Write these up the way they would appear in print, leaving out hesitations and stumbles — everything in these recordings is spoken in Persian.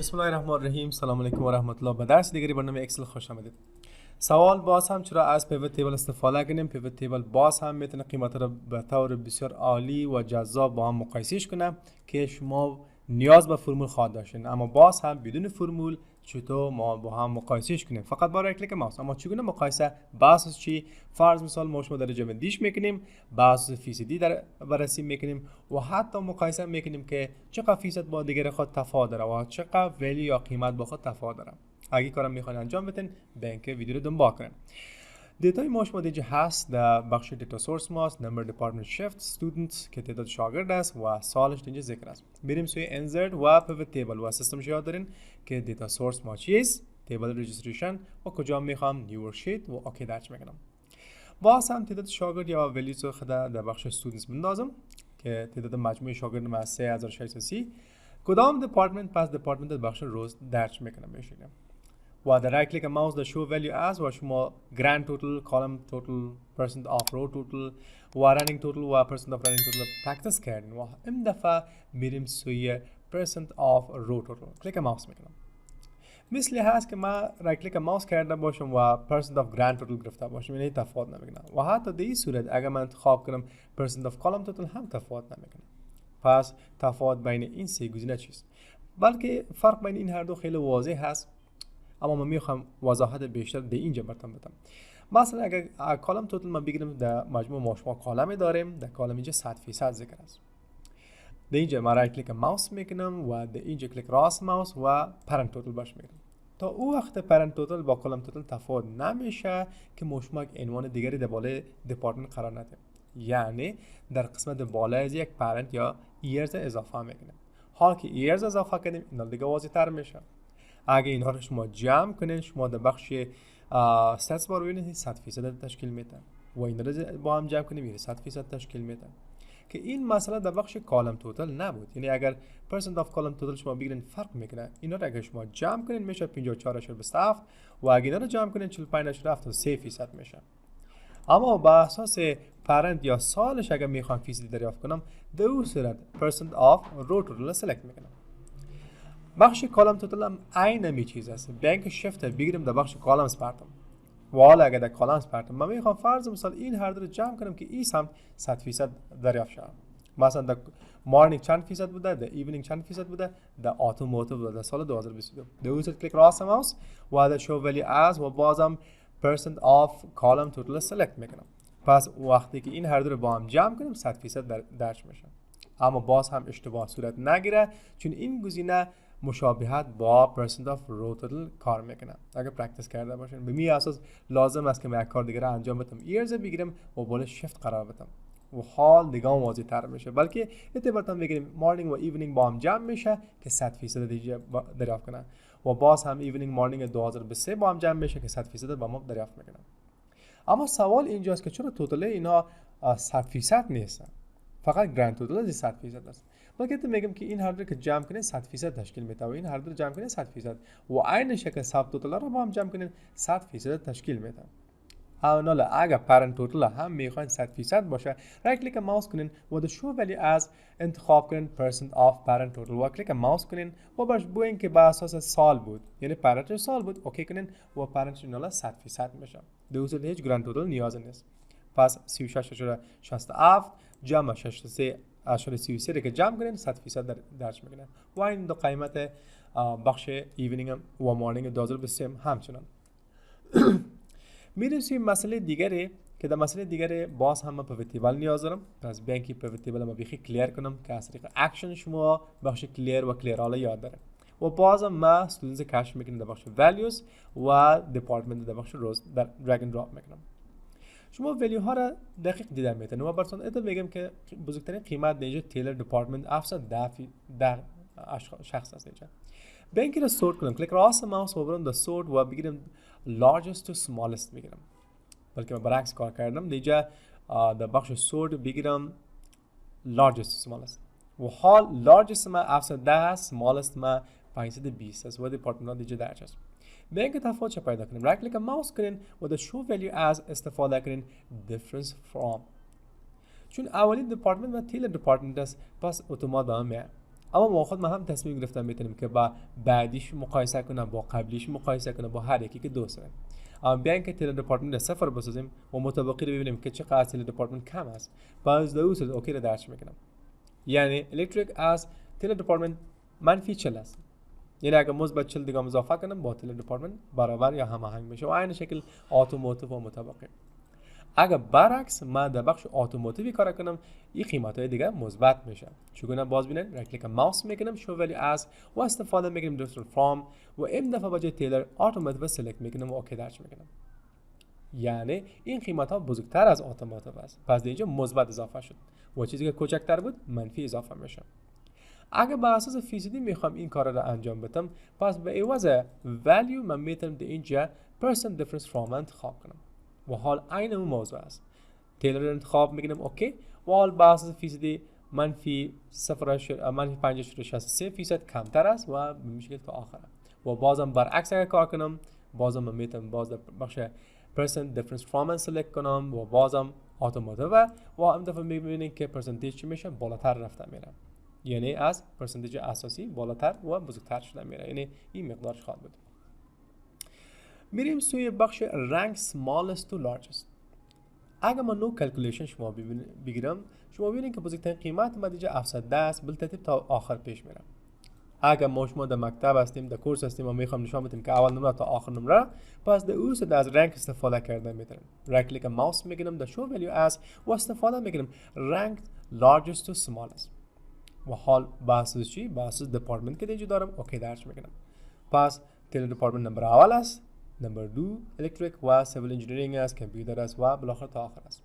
بسم الله الرحمن الرحیم. سلام علیکم و رحمت الله. به درس دیگری برنامه اکسل خوش آمدید. سوال باز هم چرا از پیوت تیبل استفاده کنیم؟ پیوت تیبل باز هم میتونه قیمت را به طور بسیار عالی و جذاب با هم مقایسهش کنه که شما نیاز به فرمول خواهد داشتین، اما باز هم بدون فرمول چطور ما با هم مقایسهش کنیم؟ فقط با کلیک ماوس. اما چگونه مقایسه؟ بر اساس چی؟ فرض مثال ما شما درجه بندیش میکنیم، بر اساس فیصدی در بررسی میکنیم و حتی مقایسه میکنیم که چقدر فیصد با دیگر خود تفاوت داره و چقدر ولی یا قیمت با خود تفاوت داره. اگه کارم میخواین انجام بدین به اینکه ویدیو رو دنبال کنین. دیتای ما شما دیگه هست در بخش دیتا سورس ماست، نمبر دیپارتمنت شیفت استودنت که تعداد شاگرد است و سالش اینجا ذکر است. بریم سوی انسرت و پیوت تیبل و سیستمش یاد دارین که دیتا سورس ما چیست، تیبل رجیستریشن و کجا میخوام نیو ورکشیت و اوکی درج میکنم. باز هم تعداد شاگرد یا ولیوز خود در بخش استودنتس بندازم که تعداد مجموع شاگرد ما 3630. کدام دیپارتمنت؟ پس دیپارتمنت بخش روز درج میکنم میشه. و در رایت کلیک ماوس در شو ولیو از و شما گرند توتال، کالم توتال، پرسنت آف رو توتال و رنینگ توتال و پرسنت آف رنینگ توتال پرکتیس کردین و این دفعه میریم سوی پرسنت آف رو توتال کلیک ماوس میکنم. مثلی هست که ما رایت کلیک ماوس کرده باشم و پرسنت آف گرند توتال گرفته باشم، یعنی تفاوت نمیکنه. و حتی در این صورت اگر من انتخاب کنم پرسنت آف کالم توتال هم تفاوت نمیکنه. پس تفاوت بین این سه گزینه چیست؟ بلکه فرق بین این هر دو خیلی واضح هست، اما من میخوام وضاحت بیشتر در اینجا براتون بدم. مثلا اگر کالم توتال ما بگیریم در مجموع ما شما کالم داریم، در کالم اینجا 100% ذکر است. در اینجا ما رایت کلیک ماوس میکنم و در اینجا کلیک راست ماوس و پرنت توتال باش میگیرم. تا او وقت پرنت توتال با کالم توتال تفاوت نمیشه که ما شما یک عنوان دیگری در بالای دیپارتمنت قرار ندیم، یعنی در قسمت بالای از یک پرنت یا ایرز اضافه میکنیم. حال که ایرز اضافه کنیم اینا دیگه واضح تر میشه. اگه اینها رو شما جمع کنین شما در بخش استاتس بار ببینید 100% تشکیل میده و اینا رو با هم جمع کنیم 100% تشکیل میده که این مسئله در بخش کالم توتال نبود. یعنی اگر پرسنت آف کالم توتال شما بگیرین فرق میکنه، اینا رو اگه شما جمع کنین میشه 54.27 و اگه اینا رو جمع کنین 45.73% میشه. اما با اساس پرنت یا سالش اگر میخوام فیصدی دریافت کنم در اون صورت پرسنت آف رو توتال سلکت میکنم. بخش کالم توتال هم عین می چیز است. بانک شیفت بگیریم در بخش کالم سپارتم و حالا اگر در کالم سپارتم من میخوام فرض مثال این هر دو رو جمع کنم که این هم 100% دریافت شود. مثلا در مارنینگ چند فیصد بوده، در ایونینگ چند فیصد بوده، در اتوماتیو بوده در سال 2022. در اون کلیک راست ماوس و در شو ولی از و بازم پرسنت آف کالم توتال سلکت میکنم. پس وقتی که این هر دو رو با هم جمع کنیم 100% درج میشه. اما باز هم اشتباه صورت نگیره چون این گزینه مشابهت با پرسنت آف رو توتال کار میکنه. اگر پرکتیس کرده باشین به می اساس لازم است که من یک کار دیگه را انجام بدم ایرز بگیرم و بالا شیفت قرار بدم و حال دیگه واضح تر میشه. بلکه اعتبارتم بگیریم مارنینگ و ایونینگ با هم جمع میشه که 100% دیگه دریافت کنه و باز هم ایونینگ مارنینگ 2023 با هم جمع میشه که 100% با ما دریافت میکنه. اما سوال اینجاست که چرا توتال اینا 100% نیستن؟ فقط گرند توتال 100% است. بلکه تو میگم که این هر دو که جمع کنین 100% تشکیل میده و این هر دو جمع کنین 100% و عین شکل ساب توتال رو با هم جمع کنین 100% تشکیل میده. حالا اگر پرنت توتال هم میخواین 100% باشه رایت کلیک ماوس کنین و در شو ولی از انتخاب کنین پرسنت آف پرنت توتال و کلیک ماوس کنین و باش بگین که بر اساس سال بود، یعنی پرنت سال بود اوکی کنین و پرنت اینا 100% میشه. در اصل هیچ گرند توتال نیاز نیست. پس 36.67 جمع 63.33 که جمع کنین 100% درج میکنه و این دو قیمت بخش ایونینگ و مارنینگ 2023 همچنان. میریم سوی مسئله دیگری که در مسئله دیگری باز هم من پیوت تیبل نیاز دارم. پس بیان که پیوت تیبل ما بیخی کلیر کنم که از طریق اکشن شما بخش کلیر و کلیر حالا یاد داره و بازم ما استودنتس کش میکنم در بخش ولیوز و دیپارتمنت در بخش روز در درگ اند دراپ میکنم. شما ولیو ها را دقیق دیدن میتونید و براتون ادامه میگم که بزرگترین قیمت اینجا تیلر دیپارتمنت 710 در شخص است. اینجا به اینکه را سورت کنم کلیک راست ماوس و برم در سورت و بگیرم largest to smallest میگیرم، بلکه من برعکس کار کردم. اینجا در بخش سورت بگیرم largest to smallest و حال largest ما 710 smallest ما 520 است و دیپارتمنت اینجا درجه است. به اینکه تفاوت چه پیدا کنیم رایت کلیک ماوس کنین و در شو ولیو از استفاده کنین difference from، چون اولین دیپارتمنت و تیلر دیپارتمنت است پس اتومات به هم میاد. اما ما خود ما هم تصمیم گرفتم میتونیم که با بعدیش مقایسه کنم، با قبلیش مقایسه کنم، با هر یکی که دوست داریم. اما بیاین که تیل دپارتمنت صفر بسازیم و مطابقی رو ببینیم که چقدر تیل دپارتمنت کم است، پس در اون صورت اوکی رو درج میکنم. یعنی الکتریک از تیل دپارتمنت منفی 40 است، یعنی اگر مثبت 40 دیگه اضافه کنم با تیل دپارتمنت برابر یا هماهنگ میشه و عین شکل اتوماتیو و مطابقی. اگر برعکس من در بخش اتوماتیوی کار کنم، این قیمت های دیگه مثبت میشه. چگونه باز ببینید؟ رایت کلیک ماوس میکنم، شو ولی از و استفاده میکنم درست فرام و این دفعه با جای تیلر اتوماتیو سلکت میکنم و اوکی درج میکنم. یعنی این قیمت ها بزرگتر از اتوماتیو است، پس در اینجا مثبت اضافه شد و چیزی که کوچکتر بود منفی اضافه میشه. اگر به اساس فیصدی میخوام این کار را انجام بدم، پس به عوض value من میتونم در اینجا percent difference from انتخاب کنم و حال عین اون موضوع است. تیلر رو انتخاب میکنم اوکی و حال به اساس فیصدی منفی 5.63% کمتر است و به مشکل تا آخر. و بازم برعکس اگر کار کنم، بازم من میتونم باز بخش percent difference from سلکت کنم و بازم اتوماتیو و هم دفعه میبینید که پرسنتیج چی میشه؟ بالاتر رفته میره، یعنی از پرسنتیج اساسی بالاتر و بزرگتر شده میره، یعنی این مقدارش خواهد بود. میریم سوی بخش rank smallest to largest. اگر من نو کلکولیشن شما بگیرم، شما ببینید که بزرگترین قیمت ما دیگه 710 است، بالترتیب تا آخر پیش میره. اگر ما شما در مکتب هستیم، در کورس هستیم و میخوام نشون بدیم که اول نمره تا آخر نمره، پس در اون صورت از رنک استفاده کرده میتونم. رایت کلیک ماوس میگیرم در شو ولیو از و استفاده میگیرم رنک largest to smallest و حال بحث چی؟ بحث دپارتمنت که اینجا دارم اوکی درج میکنم. پس تیل دپارتمنت نمبر اول است، نمبر 2 الکتریک و سیویل انجینیرینگ است، کمپیوتر است و بالاخره تا آخر است.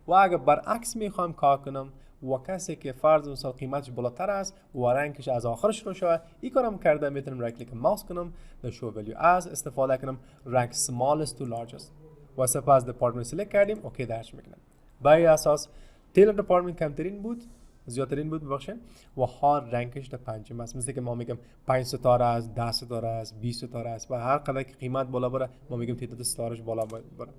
و اگر برعکس میخوام کار کنم و کسی که فرض مثال قیمتش بالاتر است و رنکش از آخر شروع شده، این کارم کرده میتونم رایت کلیک ماوس کنم در شو ولیو از استفاده کنم رنک smallest to largest و سپس دپارتمنت سلکت کردیم اوکی درج میکنم. با این اساس تیل دپارتمنت کمترین بود، زیادترین بود ببخشید و حال رنکش در پنجم است. مثل که ما میگم 5 ستاره است، 10 ستاره است، 20 ستاره است و هر قدر که قیمت بالا بره ما میگم تعداد ستارهش بالا بره.